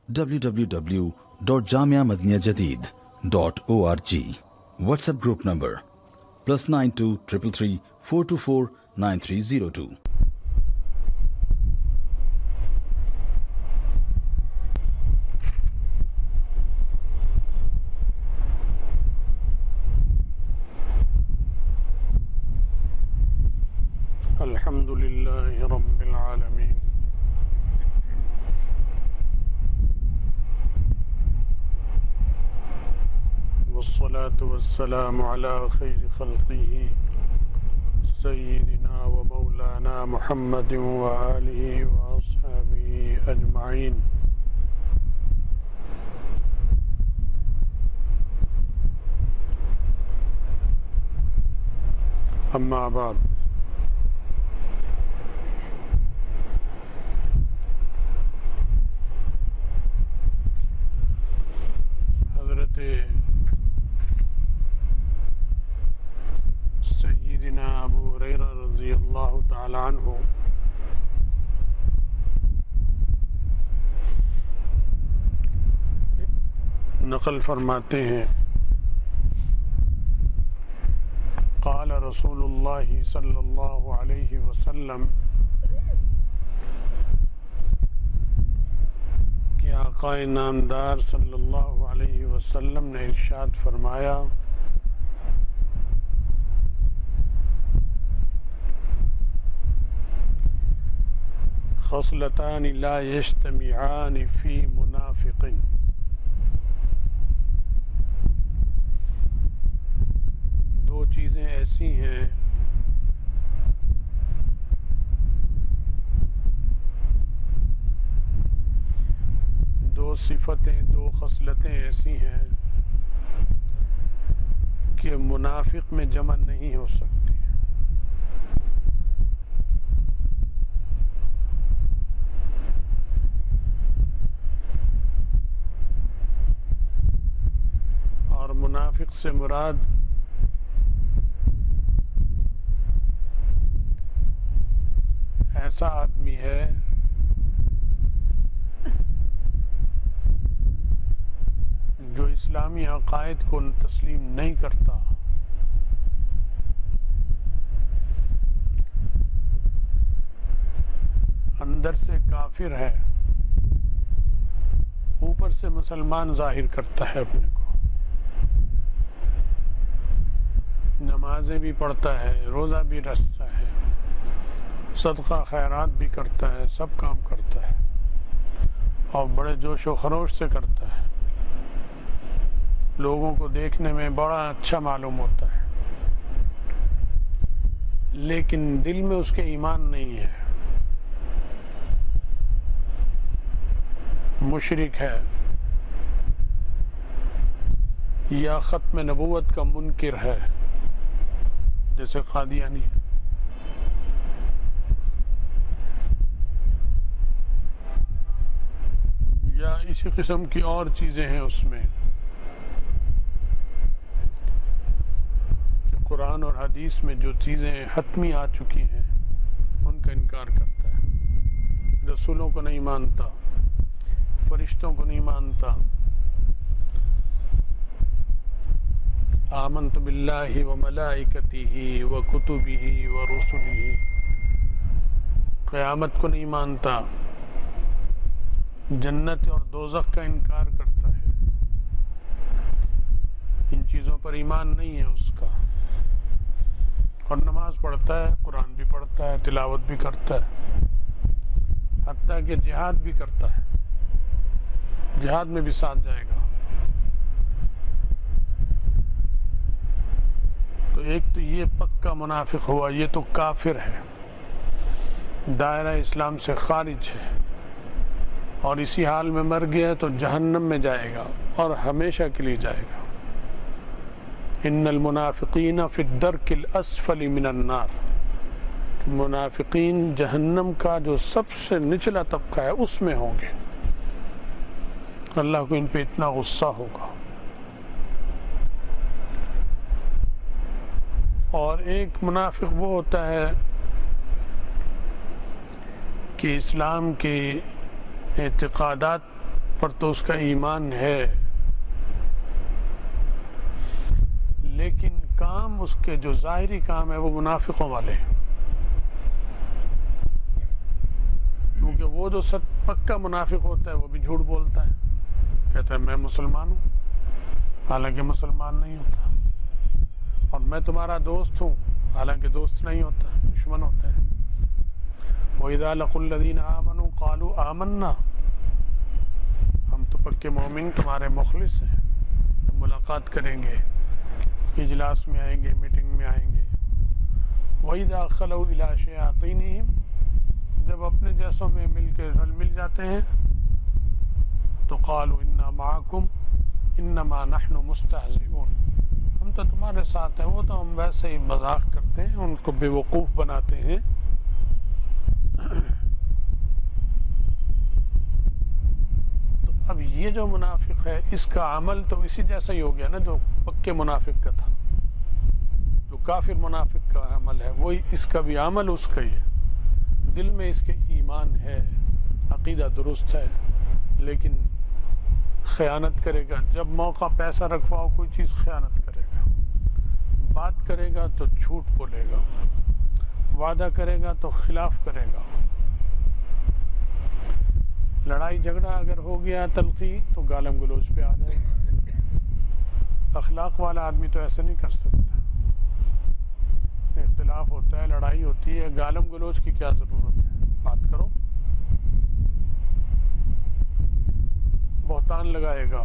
www.jamiamadiniyajadid.org. WhatsApp group number +92 333 424 9302. الحمد لله رب العالمين والصلاة والسلام على خير خلقه سيدنا ومولانا محمد وآله وأصحابه أجمعين. أما بعد، حضرت سیدنا ابو ہریرہ رضی اللہ تعالی عنہ نقل فرماتے ہیں، قال رسول اللہ صلی اللہ علیہ وسلم، کہ آقا نامدار صلی اللہ علیہ وسلم نے ارشاد فرمایا، خصلتان لا یجتمعان فی منافق، دو چیزیں ایسی ہیں دو صفتیں، دو خصلتیں ایسی ہیں کہ منافق میں جمع نہیں ہو سکتی۔ اور منافق سے مراد ایسا آدمی ہے جو اسلامی عقائد کو تسلیم نہیں کرتا، اندر سے کافر ہے، اوپر سے مسلمان ظاہر کرتا ہے اپنے کو، نمازیں بھی پڑھتا ہے، روزہ بھی رکھتا ہے، صدقہ خیرات بھی کرتا ہے، سب کام کرتا ہے اور بڑے جوش و خروش سے کرتا ہے، لوگوں کو دیکھنے میں بڑا اچھا معلوم ہوتا ہے، لیکن دل میں اس کے ایمان نہیں ہے، مشرک ہے یا ختم نبوت کا منکر ہے، جیسے قادیانی، یا اسی قسم کی اور چیزیں ہیں اس میں کہ قرآن اور حدیث میں جو چیزیں حتمی آ چکی ہیں ان کا انکار کرتا ہے، رسولوں کو نہیں مانتا، فرشتوں کو نہیں مانتا، آمنت باللہ وملائکتہ وکتبہ ورسلہ، قیامت کو نہیں مانتا، جنت اور دوزخ کا انکار کرتا ہے، ان چیزوں پر ایمان نہیں ہے اس کا، اور نماز پڑھتا ہے، قرآن بھی پڑھتا ہے، تلاوت بھی کرتا ہے، حتیٰ کہ جہاد بھی کرتا ہے، جہاد میں بھی ساتھ جائے گا۔ تو ایک تو یہ پکا منافق ہوا، یہ تو کافر ہے، دائرہ اسلام سے خارج ہے، اور اسی حال میں مر گیا تو جہنم میں جائے گا اور ہمیشہ کے لیے جائے گا۔ ان المنافقین فی الدرک الاسفل من النار، منافقین جہنم کا جو سب سے نچلا طبقہ ہے اس میں ہوں گے، اللہ کو ان پہ اتنا غصہ ہوگا۔ اور ایک منافق وہ ہوتا ہے کہ اسلام کے اعتقادات پر تو اس کا ایمان ہے، لیکن کام اس کے جو ظاہری کام ہے وہ منافقوں والے ہیں، کیونکہ وہ جو پکا منافق ہوتا ہے وہ بھی جھوٹ بولتا ہے، کہتا ہے میں مسلمان ہوں حالانکہ مسلمان نہیں ہوتا، اور میں تمہارا دوست ہوں حالانکہ دوست نہیں ہوتا، دشمن ہوتا ہے۔ وَإِذَا لَقُوا الَّذِينَ آمَنُوا قَالُوا آمَنَّا، ہم تو پکے مومن تمہارے مخلص ہیں، جب ملاقات کریں گے، اجلاس میں آئیں گے، میٹنگ میں آئیں گے۔ وَإِذَا خَلَوْا إِلَىٰ شَيَاطِينِهِمْ، جب اپنے جیسوں میں مل جاتے ہیں تو قَالُوا إِنَّا مَعَكُمْ إِنَّمَا نَحْنُ مُسْتَهْزِئُونَ، ہم تو تمہارے ساتھ ہیں، وہ تو ہم ویسے ہی مذاق کرتے ہیں، ان کو بے وقوف بناتے ہیں۔ تو اب یہ جو منافق ہے اس کا عمل تو اسی جیسا ہی ہو گیا نا جو پکے منافق کا تھا، جو کافر منافق کا عمل ہے وہی اس کا بھی عمل اس کا ہی ہے، دل میں اس کے ایمان ہے، عقیدہ درست ہے، لیکن خیانت کرے گا، جب موقع پیسہ رکھواؤ کوئی چیز خیانت کرے گا، بات کرے گا تو جھوٹ بولے گا، وعدہ کرے گا تو خلاف کرے گا، لڑائی جھگڑا اگر ہو گیا تلخی تو گالم گلوچ پہ آ جائے گا۔ اخلاق والا آدمی تو ایسا نہیں کر سکتا، اختلاف ہوتا ہے، لڑائی ہوتی ہے، گالم گلوچ کی کیا ضرورت ہے، بات کرو، بہتان لگائے گا۔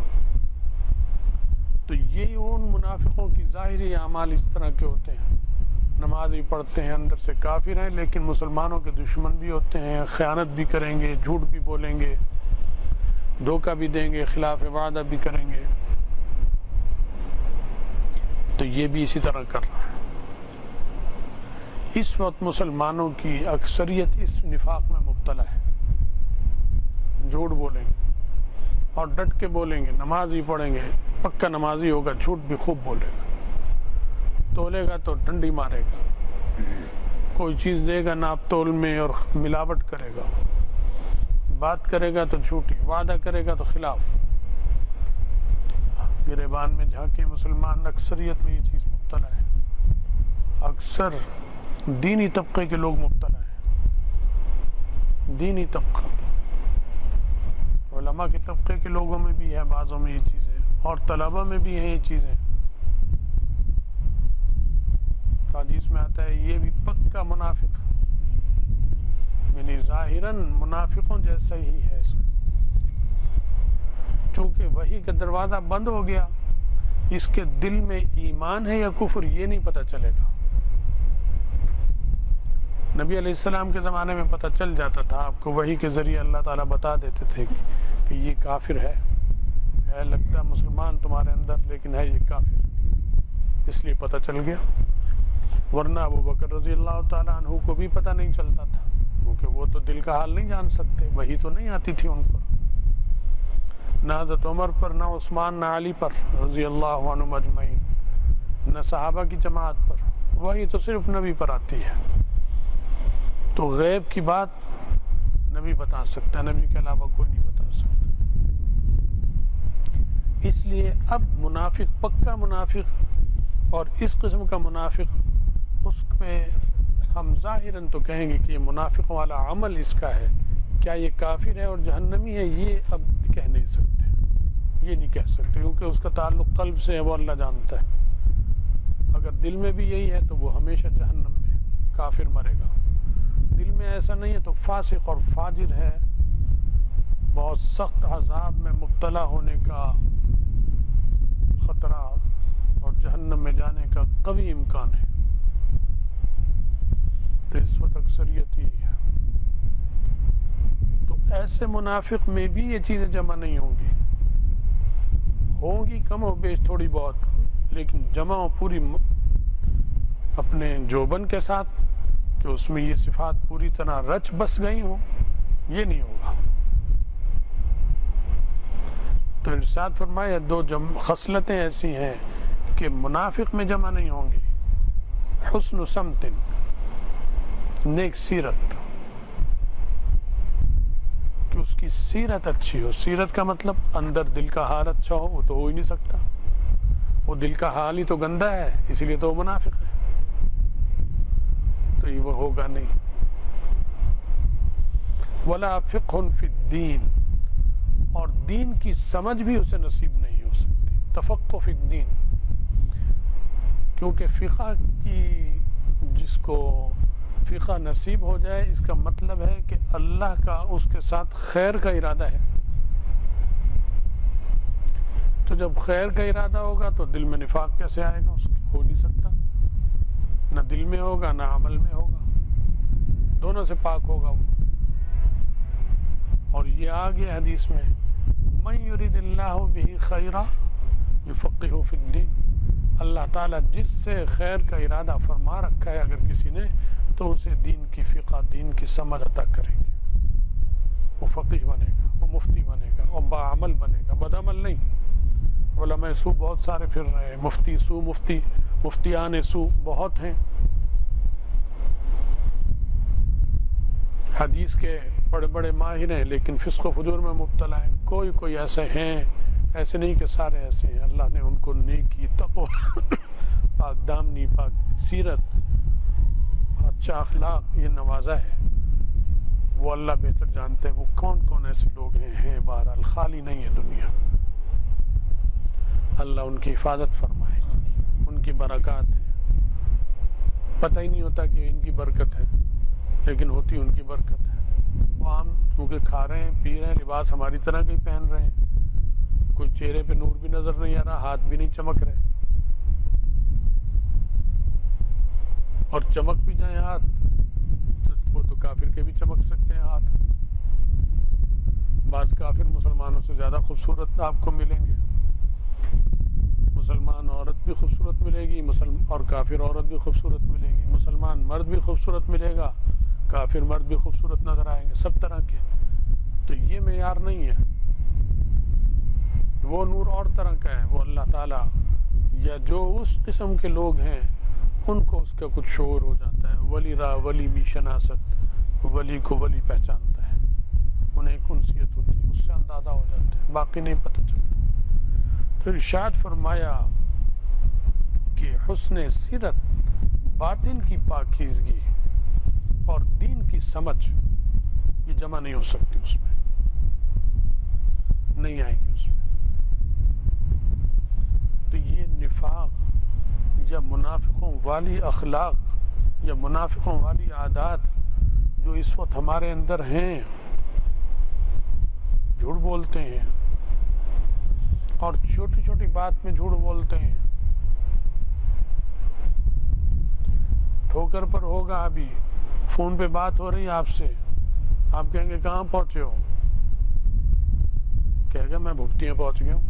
تو یہ ان منافقوں کی ظاہری اعمال اس طرح کے ہوتے ہیں، نماز بھی پڑھتے ہیں، اندر سے کافر ہیں، لیکن مسلمانوں کے دشمن بھی ہوتے ہیں، خیانت بھی کریں گے، جھوٹ بھی بولیں گے، دھوکہ بھی دیں گے، خلاف وعدہ بھی کریں گے۔ تو یہ بھی اسی طرح کر رہا ہے۔ اس وقت مسلمانوں کی اکثریت اس نفاق میں مبتلا ہے، جھوٹ بولیں گے اور ڈٹ کے بولیں گے، نماز ہی پڑھیں گے، پکا نمازی ہوگا، جھوٹ بھی خوب بولے گا، تولے گا تو ڈنڈی مارے گا، کوئی چیز دے گا ناپ تول میں اور ملاوٹ کرے گا، بات کرے گا تو جھوٹی، وعدہ کرے گا تو خلاف۔ گریبان میں جھانکے مسلمان اکثریت میں یہ چیز مبتلا ہے، اکثر دینی طبقے کے لوگ مبتلا ہیں، دینی طبقہ، علماء کے طبقے کے لوگوں میں بھی ہے بعضوں میں یہ چیزیں، اور طلبہ میں بھی ہیں یہ چیزیں۔ حدیث میں آتا ہے یہ بھی پکا منافق، یعنی ظاہراً منافقوں جیسا ہی ہے اس کا، چونکہ وحی کا دروازہ بند ہو گیا، اس کے دل میں ایمان ہے یا کفر یہ نہیں پتہ چلے گا۔ نبی علیہ السلام کے زمانے میں پتہ چل جاتا تھا، آپ کو وحی کے ذریعے اللہ تعالیٰ بتا دیتے تھے کہ یہ کافر ہے لگتا مسلمان تمہارے اندر لیکن ہے یہ کافر، اس لیے پتہ چل گیا۔ ورنہ ابو بکر رضی اللہ تعالیٰ عنہ کو بھی پتہ نہیں چلتا تھا، کیونکہ وہ تو دل کا حال نہیں جان سکتے، وحی تو نہیں آتی تھی ان پر، نہ حضرت عمر پر، نہ عثمان، نہ علی پر رضی اللہ عنہم اجمعین، نہ صحابہ کی جماعت پر، وحی تو صرف نبی پر آتی ہے۔ تو غیب کی بات نبی بتا سکتا ہے، نبی کے علاوہ کوئی نہیں بتا سکتا۔ اس لیے اب منافق، پکا منافق اور اس قسم کا منافق، اس پہ ہم ظاہراً تو کہیں گے کہ یہ منافق والا عمل اس کا ہے، کیا یہ کافر ہے اور جہنمی ہے یہ اب کہہ نہیں سکتے، یہ نہیں کہہ سکتے، کیونکہ اس کا تعلق قلب سے ہے، وہ اللہ جانتا ہے۔ اگر دل میں بھی یہی ہے تو وہ ہمیشہ جہنم میں کافر مرے گا، دل میں ایسا نہیں ہے تو فاسق اور فاجر ہے، بہت سخت عذاب میں مبتلا ہونے کا خطرہ اور جہنم میں جانے کا قوی امکان ہے۔ تو اس وقت اکثریت ہی ہے، تو ایسے منافق میں بھی یہ چیزیں جمع نہیں ہوں گی کم و بیش تھوڑی بہت، لیکن جمع پوری اپنے جوبن کے ساتھ کہ اس میں یہ صفات پوری طرح رچ بس گئی ہوں، یہ نہیں ہوگا۔ تو ارشاد فرمایا دو خصلتیں ایسی ہیں کہ منافق میں جمع نہیں ہوں گی، حسن سمت، نیک سیرت، کہ اس کی سیرت اچھی ہو. سیرت کا مطلب اندر دل کا حال اچھا ہو. وہ تو ہو ہی نہیں سکتا. وہ دل کا حال ہی تو گندا ہے, اسی لیے تو وہ منافق ہے. تو یہ وہ ہوگا نہیں. ولا فقہ فی الدین, اور دین کی سمجھ بھی اسے نصیب نہیں ہو سکتی. تفقہ فی الدین, کیونکہ فقہ کی جس کو فقہ نصیب ہو جائے اس کا مطلب ہے کہ اللہ کا اس کے ساتھ خیر کا ارادہ ہے. تو جب خیر کا ارادہ ہوگا تو دل میں نفاق کیسے آئے گا؟ اس کی ہو نہیں سکتا. نہ دل میں ہوگا نہ عمل میں ہوگا, دونوں سے پاک ہوگا وہ. اور یہ آگے حدیث میں من یرید اللہ بہ خیرا یفقہہ فی الدین, اللہ تعالیٰ جس سے خیر کا ارادہ فرما رکھا ہے اگر کسی نے تو اسے دین کی فقہ, دین کی سمجھ عطا کریں گے. وہ فقیہ بنے گا, وہ مفتی بنے گا, اور باعمل بنے گا, بدعمل نہیں. علماء سو بہت سارے پھر رہے ہیں, مفتی سو, مفتیان سو بہت ہیں. حدیث کے بڑے بڑے ماہر ہیں لیکن فسق و فجور میں مبتلا ہیں. کوئی ایسے ہیں, ایسے نہیں کہ سارے ایسے ہیں. اللہ نے ان کو نیکی, تقوی, پاک دامنی, پاک سیرت, اچھا اخلاق یہ نوازا ہے. وہ اللہ بہتر جانتے ہیں وہ کون کون ایسے لوگ ہیں. بہرحال خالی نہیں ہے دنیا. اللہ ان کی حفاظت فرمائے, ان کی برکات ہے. پتہ ہی نہیں ہوتا کہ ان کی برکت ہے, لیکن ہوتی ان کی برکت ہے. وہ عام کیونکہ کھا رہے ہیں, پی رہے ہیں, لباس ہماری طرح کے پہن رہے ہیں. کوئی چہرے پہ نور بھی نظر نہیں آ رہا, ہاتھ بھی نہیں چمک رہے. اور چمک بھی جائیں ہاتھ تو وہ تو کافر کے بھی چمک سکتے ہیں ہاتھ. بعض کافر مسلمانوں سے زیادہ خوبصورت آپ کو ملیں گے. مسلمان عورت بھی خوبصورت ملے گی, اور کافر عورت بھی خوبصورت ملے گی. مسلمان مرد بھی خوبصورت ملے گا, کافر مرد بھی خوبصورت نظر آئیں گے, سب طرح کے. تو یہ معیار نہیں ہے. وہ نور اور طرح کا ہے. وہ اللہ تعالیٰ یا جو اس قسم کے لوگ ہیں ان کو اس کا کچھ شعور ہو جاتا ہے. ولی را ولی می شناست, ولی کو ولی پہچانتا ہے. انہیں ایک انسیت ہوتی ہے, اس سے اندازہ ہو جاتا ہے, باقی نہیں پتہ چلتا. تو ارشاد فرمایا کہ حسن سیرت, باطن کی پاکیزگی اور دین کی سمجھ یہ جمع نہیں ہو سکتی, اس میں نہیں آئیں گی اس میں. تو یہ نفاق یا منافقوں والی اخلاق یا منافقوں والی عادات جو اس وقت ہمارے اندر ہیں, جھوٹ بولتے ہیں اور چھوٹی چھوٹی بات میں جھوٹ بولتے ہیں. ٹھوکر پر ہوگا, ابھی فون پہ بات ہو رہی ہے آپ سے, آپ کہیں گے کہاں پہنچے ہو؟ کہے گا میں بھپتیاں پہنچ گیا ہوں.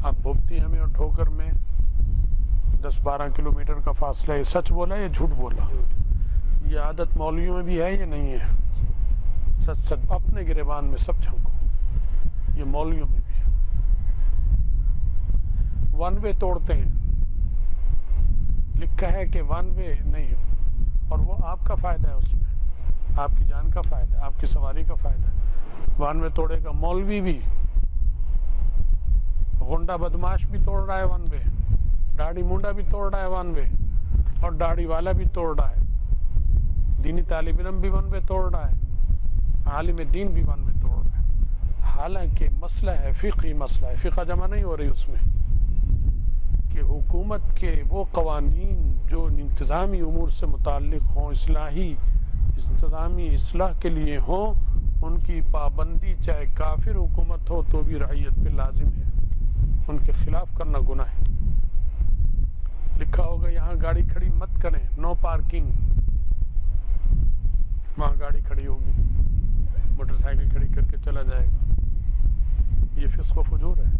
اب بھپتیاں میں اور ٹھوکر میں 10-12 کلومیٹر کا فاصلہ. یہ سچ بولا یا جھوٹ بولا؟ یہ عادت مولویوں میں بھی ہے یا نہیں ہے؟ سچ سچ اپنے گریبان میں سب جھنکو. یہ مولویوں میں بھی ہے. ون وے توڑتے ہیں, لکھا ہے کہ ون وے نہیں ہو, اور وہ آپ کا فائدہ ہے, اس میں آپ کی جان کا فائدہ ہے, آپ کی سواری کا فائدہ ہے. ون وے توڑے گا مولوی بھی, غنڈہ بدماش بھی توڑ رہا ہے ون وے, داڑھی مونڈا بھی توڑ رہا ہے ون وے, اور داڑھی والا بھی توڑ رہا ہے, دینی طالب علم بھی ون وے توڑ رہا ہے, عالم دین بھی ون وے توڑ رہا ہے. حالانکہ مسئلہ ہے فقہی مسئلہ ہے. فقہ جمع نہیں ہو رہی اس میں کہ حکومت کے وہ قوانین جو انتظامی امور سے متعلق ہوں, اصلاحی انتظامی اصلاح کے لیے ہوں, ان کی پابندی چاہے کافر حکومت ہو تو بھی رعیت پہ لازم ہے. ان کے خلاف کرنا گناہ ہے. لکھا ہوگا یہاں گاڑی کھڑی مت کریں, نو پارکنگ, وہاں گاڑی کھڑی ہوگی, موٹر سائیکل کھڑی کر کے چلا جائے گا. یہ فسق و فجور ہے.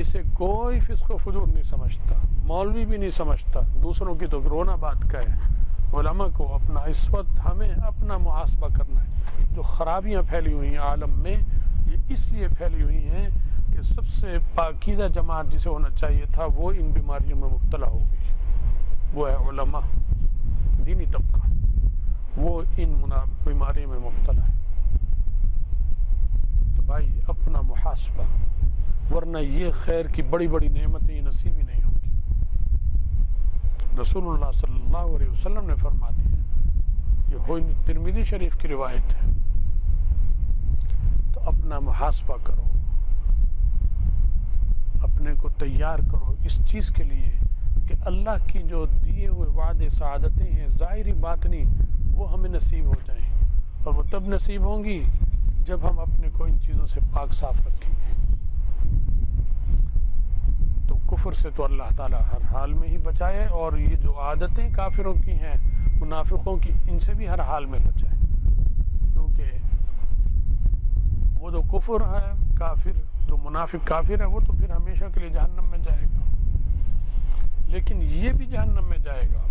اسے کوئی فسق و فجور نہیں سمجھتا, مولوی بھی نہیں سمجھتا. دوسروں کی تو رونا بات کا ہے. علماء کو اپنا اس وقت ہمیں اپنا محاسبہ کرنا ہے. جو خرابیاں پھیلی ہوئی ہیں عالم میں, یہ اس لیے پھیلی ہوئی ہیں کہ سب سے پاکیزہ جماعت جسے ہونا چاہیے تھا وہ ان بیماریوں میں مبتلا ہو گئی. وہ ہے علماء, دینی طبقہ. وہ ان بیماری میں مبتلا ہے۔ تو بھائی اپنا محاسبہ، ورنہ یہ خیر کی بڑی بڑی نعمتیں یہ نصیب ہی نہیں ہوں گی۔ رسول اللہ صلی اللہ علیہ وسلم نے فرما دیا، یہ ہوئی ترمذی شریف کی روایت ہے۔ تو اپنا محاسبہ کرو، اپنے کو تیار کرو اس چیز کے لیے کہ اللہ کی جو دیے ہوئے وعدے سعادتیں ہیں ظاہری باطنی وہ ہمیں نصیب ہو جائیں، اور وہ تب نصیب ہوں گی جب ہم اپنے کو ان چیزوں سے پاک صاف رکھیں گے۔ تو کفر سے تو اللہ تعالیٰ ہر حال میں ہی بچائے، اور یہ جو عادتیں کافروں کی ہیں، منافقوں کی، ان سے بھی ہر حال میں بچائے، کیونکہ وہ جو کفر ہے کافر، جو منافق کافر ہے، وہ تو پھر ہمیشہ کے لیے جہنم میں جائے گا، لیکن یہ بھی جہنم میں جائے گا،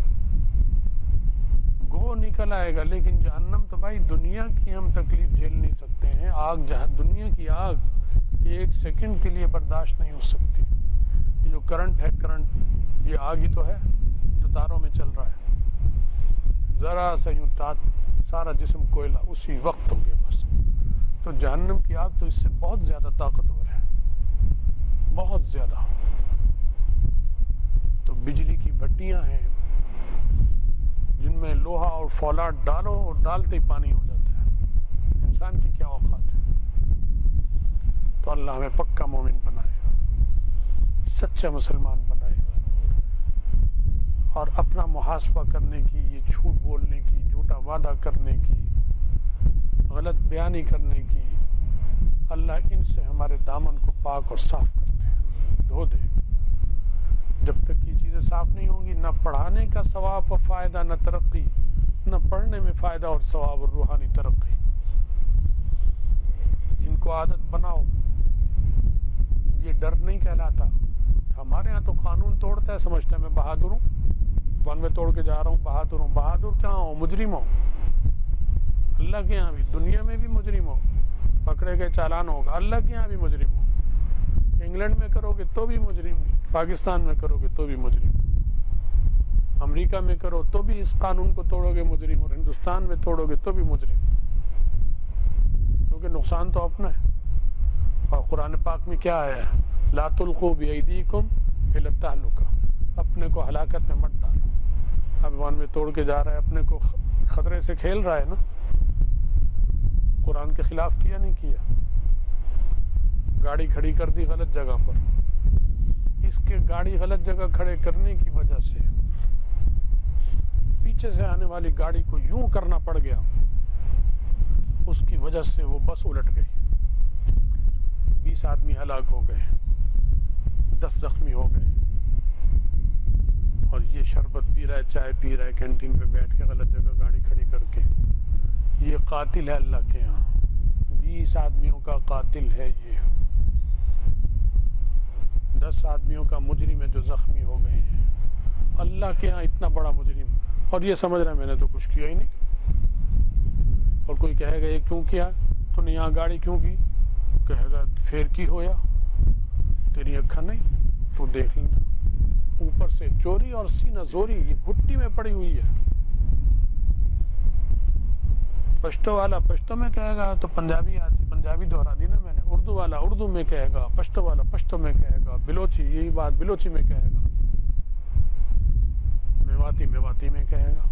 گو نکل آئے گا، لیکن جہنم تو بھائی دنیا کی ہم تکلیف جھیل نہیں سکتے ہیں، آگ دنیا کی آگ ایک سیکنڈ کے لیے برداشت نہیں ہو سکتی۔ یہ جو کرنٹ ہے، کرنٹ یہ آگ ہی تو ہے جو تاروں میں چل رہا ہے، ذرا سا یوں سارا جسم کوئلہ اسی وقت ہو گیا بس۔ تو جہنم کی آگ تو اس سے بہت زیادہ طاقتور ہے، بہت زیادہ۔ تو بجلی کی بھٹیاں ہیں جن میں لوہا اور فولاد ڈالو اور ڈالتے ہی پانی ہو جاتا ہے، انسان کی کیا اوقات ہے۔ تو اللہ ہمیں پکا مومن بنائے گا، سچا مسلمان بنائے گا، اور اپنا محاسبہ کرنے کی، یہ جھوٹ بولنے کی، جھوٹا وعدہ کرنے کی، غلط بیانی کرنے کی، اللہ ان سے ہمارے دامن کو پاک اور صاف کرتے ہیں، دھو دے۔ جب تک یہ چیزیں صاف نہیں ہوں گی، نہ پڑھانے کا ثواب اور فائدہ، نہ ترقی، نہ پڑھنے میں فائدہ اور ثواب اور روحانی ترقی۔ ان کو عادت بناؤ۔ یہ ڈر نہیں کہلاتا۔ ہمارے ہاں تو قانون توڑتا ہے، سمجھتا ہے میں بہادر ہوں، ون میں توڑ کے جا رہا ہوں، بہادر ہوں۔ بہادر کہاں ہوں؟ مجرم ہوں۔ اللہ کے ہاں بھی، دنیا میں بھی مجرم ہو، پکڑے گئے چالان ہوگا۔ اللہ کے ہاں بھی مجرم ہو، انگلینڈ میں کرو گے تو بھی مجرم، پاکستان میں کرو گے تو بھی مجرم، امریکہ میں کرو تو بھی اس قانون کو توڑو گے مجرم، اور ہندوستان میں توڑو گے تو بھی مجرم، کیونکہ نقصان تو اپنا ہے۔ اور قرآن پاک میں کیا آیا ہے؟ لا تلقوا بأیدیکم الی التہلکہ، اپنے کو ہلاکت میں مت ڈالو۔ اب ون میں توڑ کے جا رہا ہے، اپنے کو خطرے سے کھیل رہا ہے نا، قرآن کے خلاف کیا نہیں کیا، گاڑی کھڑی کر دی غلط جگہ پر، اس کے گاڑی غلط جگہ کھڑے کرنے کی وجہ سے پیچھے سے آنے والی گاڑی کو یوں کرنا پڑ گیا، اس کی وجہ سے وہ بس الٹ گئی، 20 آدمی ہلاک ہو گئے، 10 زخمی ہو گئے، اور یہ شربت پی رہا ہے، چائے پی رہا ہے کینٹین پہ بیٹھ کے غلط جگہ گاڑی کھڑی کر کے۔ یہ قاتل ہے اللہ کے ہاں، 20 آدمیوں کا قاتل ہے یہ، 10 آدمیوں کا مجرم ہے جو زخمی ہو گئے ہیں، اللہ کے ہاں اتنا بڑا مجرم، اور یہ سمجھ رہا ہے میں نے تو کچھ کیا ہی نہیں۔ اور کوئی کہے گا یہ کیوں کیا، تو نے یہاں گاڑی کیوں کی، کہے گا پھر کی ہویا، تیری اکھا نہیں تو دیکھ لینا۔ اوپر سے چوری اور سینہ زوری، یہ گھٹی میں پڑی ہوئی ہے۔ پشتو والا پشتو میں کہے گا تو پنجابی آتی، پنجابی دہرا دی نا میں نے، اردو والا اردو میں کہے گا، پشتو والا پشتو میں کہے گا، بلوچی یہی بات بلوچی میں کہے گا، میواتی میواتی میں کہے گا۔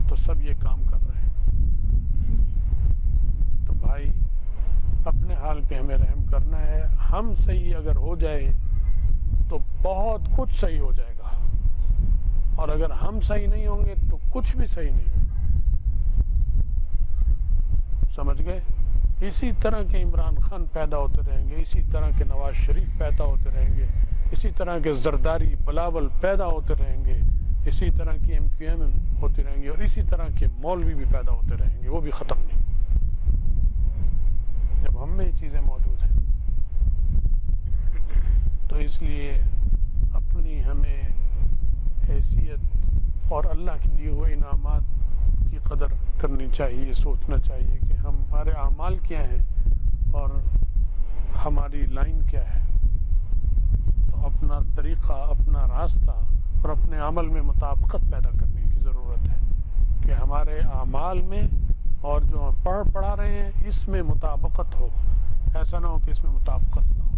تو سب یہ کام کر رہے ہیں۔ تو بھائی اپنے حال پہ ہمیں رحم کرنا ہے، ہم صحیح اگر ہو جائے تو بہت کچھ صحیح ہو جائے گا، اور اگر ہم صحیح نہیں ہوں گے تو کچھ بھی صحیح نہیں ہوگا، سمجھ گئے؟ اسی طرح کے عمران خان پیدا ہوتے رہیں گے، اسی طرح کے نواز شریف پیدا ہوتے رہیں گے، اسی طرح کے زرداری بلاول پیدا ہوتے رہیں گے، اسی طرح کی MQM ہوتی رہیں گی، اور اسی طرح کے مولوی بھی پیدا ہوتے رہیں گے، وہ بھی ختم نہیں، جب ہم میں یہ چیزیں موجود ہیں۔ تو اس لیے اپنی ہمیں حیثیت اور اللہ کے دیے ہوئے انعامات کی قدر کرنی چاہیے، سوچنا چاہیے کہ ہمارے اعمال کیا ہیں اور ہماری لائن کیا ہے۔ تو اپنا طریقہ، اپنا راستہ اور اپنے عمل میں مطابقت پیدا کرنے کی ضرورت ہے۔ کہ ہمارے اعمال میں اور جو ہم پڑھا رہے ہیں اس میں مطابقت ہو، ایسا نہ ہو کہ اس میں مطابقت نہ ہو۔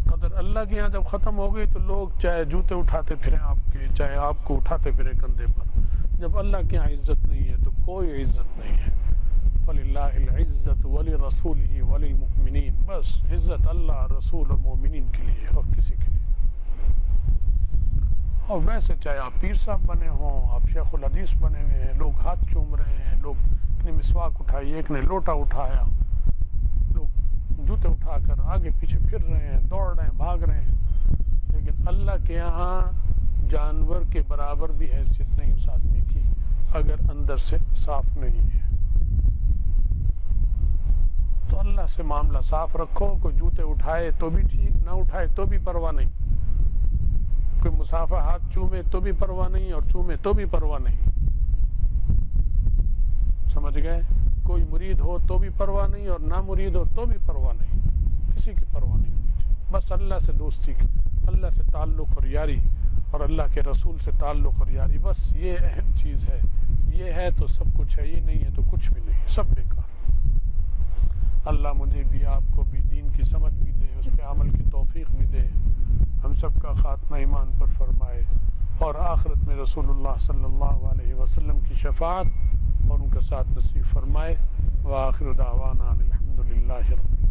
قدر اللہ کے یہاں جب ختم ہو گئی تو لوگ چاہے جوتے اٹھاتے پھریں آپ کے، چاہے آپ کو اٹھاتے پھریں کندھے پر، جب اللہ کے یہاں عزت نہیں ہے تو کوئی عزت نہیں ہے۔ فَلِلَّهِ الْعِزَّةُ وَلِرَسُولِهِ وَلِلْمُؤْمِنِينَ، بس عزت اللہ، رسول اور مومنین کے لیے اور کسی کے لیے۔ اور ویسے چاہے آپ پیر صاحب بنے ہوں، آپ شیخ الحدیث بنے ہوئے ہیں، لوگ ہاتھ چوم رہے ہیں، لوگ ایک نے مسواک اٹھائی، ایک نے لوٹا اٹھایا، لوگ جوتے اٹھا کر آگے پیچھے پھر رہے ہیں، دوڑ رہے ہیں، بھاگ رہے ہیں، لیکن اللہ کے یہاں جانور کے برابر بھی حیثیت نہیں اس آدمی کی اگر اندر سے صاف نہیں ہے۔ تو اللہ سے معاملہ صاف رکھو، کوئی جوتے اٹھائے تو بھی ٹھیک، نہ اٹھائے تو بھی پرواہ نہیں، کوئی مسافہ ہاتھ چومے تو بھی پرواہ نہیں اور چومے تو بھی پرواہ نہیں، سمجھ گئے؟ کوئی مرید ہو تو بھی پرواہ نہیں اور نہ مرید ہو تو بھی پرواہ نہیں، کسی کی پرواہ نہیں ہونی چاہیے، بس اللہ سے دوستی، اللہ سے تعلق اور یاری اور اللہ کے رسول سے تعلق اور یاری، بس یہ اہم چیز ہے۔ یہ ہے تو سب کچھ ہے، یہ نہیں ہے تو کچھ بھی نہیں، سب بیکار۔ اللہ مجھے بھی، آپ کو بھی دین کی سمجھ بھی دے، اس پہ عمل کی توفیق بھی دے، ہم سب کا خاتمہ ایمان پر فرمائے اور آخرت میں رسول اللہ صلی اللہ علیہ وسلم کی شفاعت اور ان کا ساتھ نصیب فرمائے۔ وآخر دعوانا الحمدللہ رب